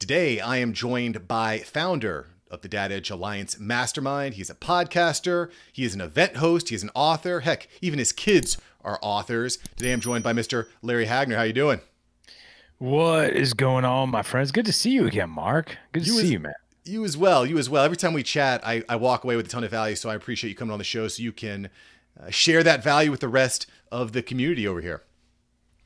Today, I am joined by founder of the Dad Edge Alliance Mastermind. He's a podcaster, he is an event host, he's an author. Heck, even his kids are authors. Today, I'm joined by Mr. Larry Hagner. How you doing? What is going on, my friends? Good to see you again, Mark. Good to You see as you, man. you as well. You as well. Every time we chat, I walk away with a ton of value. So I appreciate you coming on the show so you can share that value with the rest of the community over here.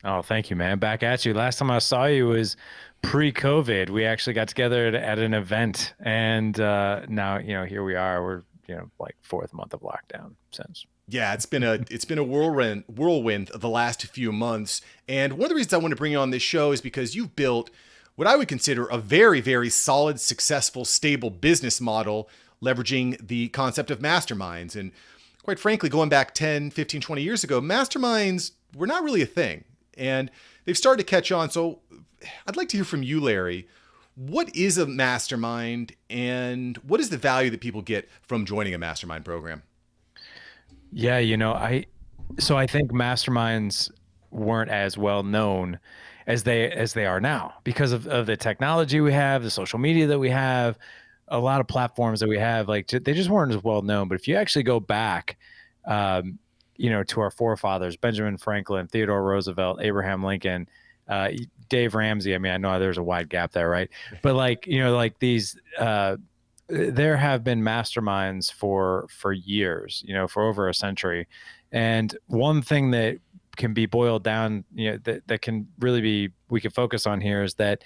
Oh, thank you, man. Back at you. Last time I saw you was pre-COVID. We actually got together at an event, and now here we are. We're like fourth month of lockdown since. Yeah, it's been a whirlwind of the last few months. And one of the reasons I want to bring you on this show is because you've built what I would consider a very, very solid, successful, stable business model leveraging the concept of masterminds. And quite frankly, going back 10, 15, 20 years ago, masterminds were not really a thing. And they've started to catch on. So I'd like to hear from you, Larry. What is a mastermind and what is the value that people get from joining a mastermind program? Yeah, I think masterminds weren't as well known as they are now because of the technology we have, the social media that we have, a lot of platforms that we have. Like they just weren't as well known. But if you actually go back, um, to our forefathers, Benjamin Franklin, Theodore Roosevelt, Abraham Lincoln, Dave Ramsey. I mean, I know there's a wide gap there, right? But like these. There have been masterminds for years, for over a century. And one thing that can be boiled down, that can really be, we can focus on here is that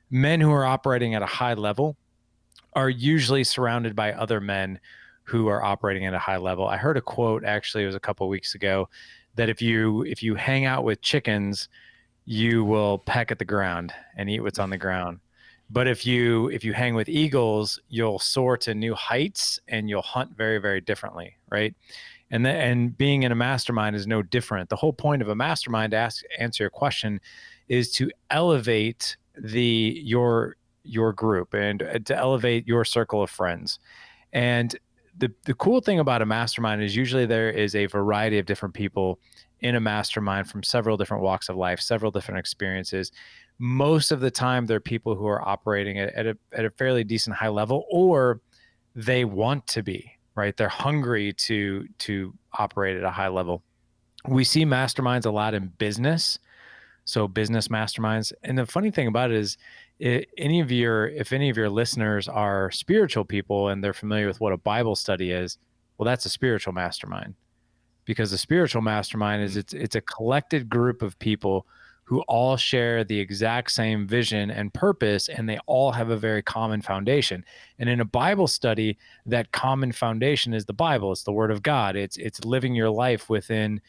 men who are operating at a high level are usually surrounded by other men who are operating at a high level. I heard a quote, actually, it was a couple of weeks ago, that if you hang out with chickens, you will peck at the ground and eat what's on the ground. But if you hang with eagles, you'll soar to new heights and you'll hunt very, very differently, right? And being in a mastermind is no different. The whole point of a mastermind, to answer your question, is to elevate your group and to elevate your circle of friends. And the cool thing about a mastermind is usually there is a variety of different people in a mastermind from several different walks of life, several different experiences. Most of the time, they're people who are operating at a fairly decent high level, or they want to be, right? They're hungry to operate at a high level. We see masterminds a lot in business, so business masterminds. And the funny thing about it is, if any of your listeners are spiritual people and they're familiar with what a Bible study is, well, that's a spiritual mastermind, because a spiritual mastermind is it's a collected group of people who all share the exact same vision and purpose, and they all have a very common foundation. And in a Bible study, that common foundation is the Bible. It's the Word of God. It's living your life within.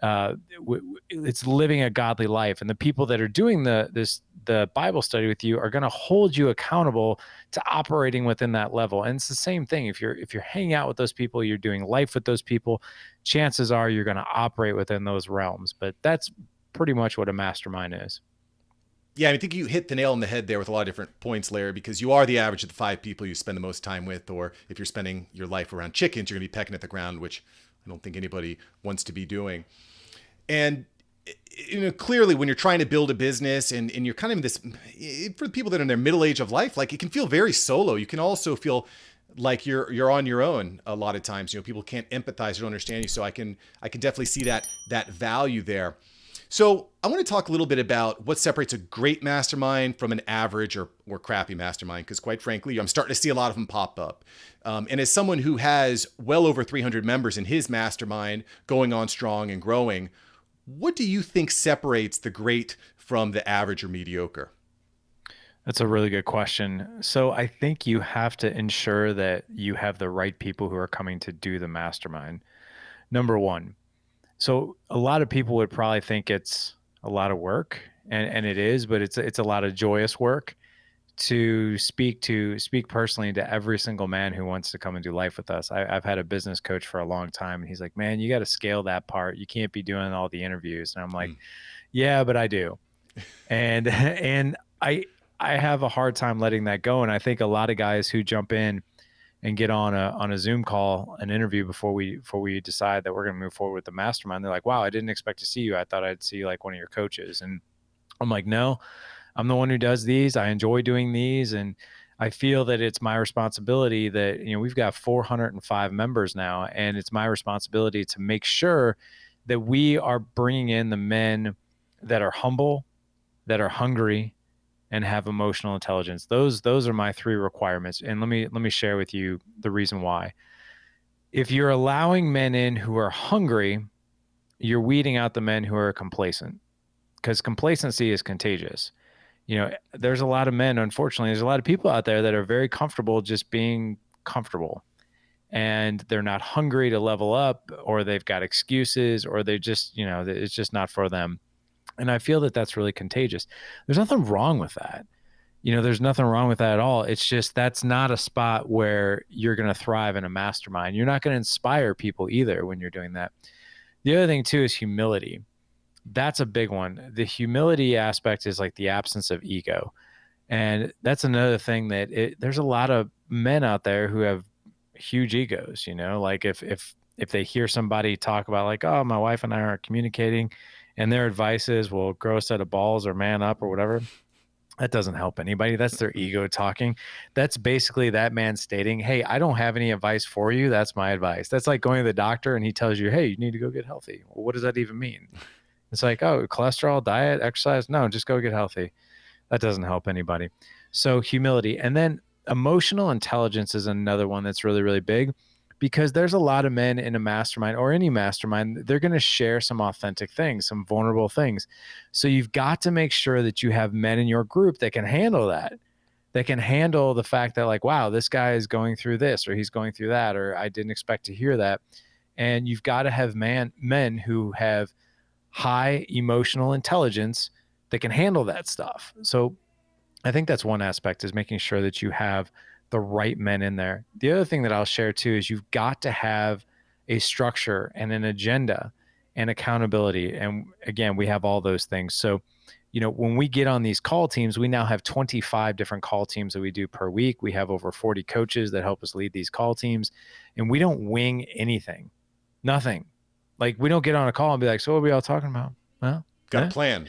It's living a godly life, and the people that are doing the Bible study with you are going to hold you accountable to operating within that level. And it's the same thing. If you're hanging out with those people, you're doing life with those people, chances are you're going to operate within those realms. But that's pretty much what a mastermind is. Yeah, I think you hit the nail on the head there with a lot of different points, Larry, because you are the average of the five people you spend the most time with. Or if you're spending your life around chickens, you're going to be pecking at the ground, which I don't think anybody wants to be doing. And clearly when you're trying to build a business and you're kind of in this, for the people that are in their middle age of life, like it can feel very solo. You can also feel like you're on your own a lot of times. People can't empathize or understand you. So I can definitely see that value there. So I want to talk a little bit about what separates a great mastermind from an average or crappy mastermind, because quite frankly, I'm starting to see a lot of them pop up. And as someone who has well over 300 members in his mastermind going on strong and growing, what do you think separates the great from the average or mediocre? That's a really good question. So I think you have to ensure that you have the right people who are coming to do the mastermind. Number one. So a lot of people would probably think it's a lot of work, and it is, but it's a lot of joyous work to speak personally to every single man who wants to come and do life with us. I've had a business coach for a long time, and he's like, "Man, you got to scale that part. You can't be doing all the interviews." And I'm like, "Yeah, but I do." And and I have a hard time letting that go. And I think a lot of guys who jump in and get on a Zoom call, an interview before we decide that we're going to move forward with the mastermind, they're like, "Wow, I didn't expect to see you. I thought I'd see like one of your coaches." And I'm like, "No, I'm the one who does these. I enjoy doing these. And I feel that it's my responsibility that, we've got 405 members now, and it's my responsibility to make sure that we are bringing in the men that are humble, that are hungry, and have emotional intelligence. Those are my three requirements. And let me share with you the reason why. If you're allowing men in who are hungry, you're weeding out the men who are complacent, because complacency is contagious. There's a lot of men, unfortunately, there's a lot of people out there that are very comfortable just being comfortable, and they're not hungry to level up, or they've got excuses, or they just, it's just not for them. And I feel that that's really contagious. There's nothing wrong with that. There's nothing wrong with that at all. It's just that's not a spot where you're going to thrive in a mastermind. You're not going to inspire people either when you're doing that. The other thing too is humility. That's a big one. The humility aspect is like the absence of ego. And that's another thing that there's a lot of men out there who have huge egos, like if they hear somebody talk about like, oh, my wife and I aren't communicating, and their advice is, well, grow a set of balls or man up or whatever. That doesn't help anybody. That's their ego talking. That's basically that man stating, hey, I don't have any advice for you. That's my advice. That's like going to the doctor and he tells you, hey, you need to go get healthy. Well, what does that even mean? It's like, oh, cholesterol, diet, exercise. No, just go get healthy. That doesn't help anybody. So humility. And then emotional intelligence is another one that's really, really big, because there's a lot of men in a mastermind or any mastermind. They're going to share some authentic things, some vulnerable things. So you've got to make sure that you have men in your group that can handle that can handle the fact that like, wow, this guy is going through this, or he's going through that, or I didn't expect to hear that. And you've got to have men who have high emotional intelligence that can handle that stuff. So I think that's one aspect, is making sure that you have the right men in there. The other thing that I'll share too is you've got to have a structure and an agenda and accountability. And again, we have all those things. So, when we get on these call teams, we now have 25 different call teams that we do per week. We have over 40 coaches that help us lead these call teams, and we don't wing anything, nothing. Like, we don't get on a call and be like, so what are we all talking about? Well, Got a plan.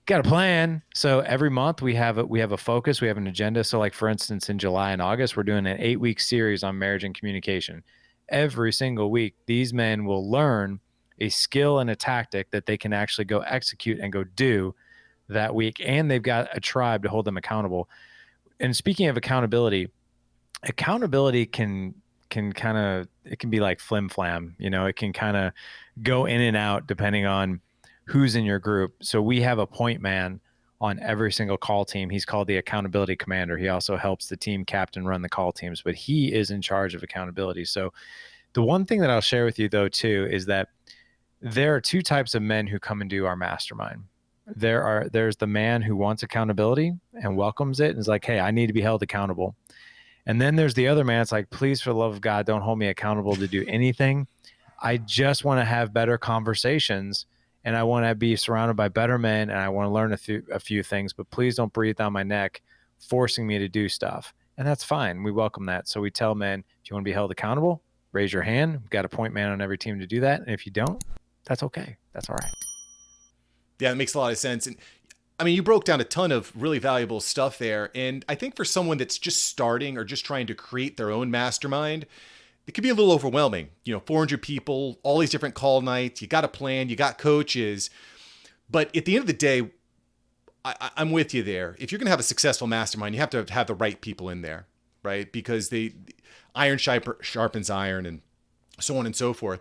Got a plan. So every month we have a focus, we have an agenda. So like, for instance, in July and August, we're doing an 8-week series on marriage and communication. Every single week, these men will learn a skill and a tactic that they can actually go execute and go do that week. And they've got a tribe to hold them accountable. And speaking of accountability can kind of, it can be like flim flam, it can kind of go in and out depending on who's in your group. So we have a point man on every single call team. He's called the accountability commander. He also helps the team captain run the call teams, but he is in charge of accountability. So the one thing that I'll share with you though, too, is that there are two types of men who come and do our mastermind. There's the man who wants accountability and welcomes it and is like, hey, I need to be held accountable. And then there's the other man. It's like, please, for the love of God, don't hold me accountable to do anything. I just want to have better conversations, and I want to be surrounded by better men, and I want to learn a few things, but please don't breathe down my neck, forcing me to do stuff. And that's fine. We welcome that. So we tell men, if you want to be held accountable, raise your hand. We've got a point man on every team to do that. And if you don't, that's okay. That's all right. Yeah, it makes a lot of sense. And I mean, you broke down a ton of really valuable stuff there. And I think for someone that's just starting or just trying to create their own mastermind, it could be a little overwhelming. 400 people, all these different call nights, you got a plan, you got coaches. But at the end of the day, I'm with you there. If you're going to have a successful mastermind, you have to have the right people in there, right? Because iron sharpens iron and so on and so forth.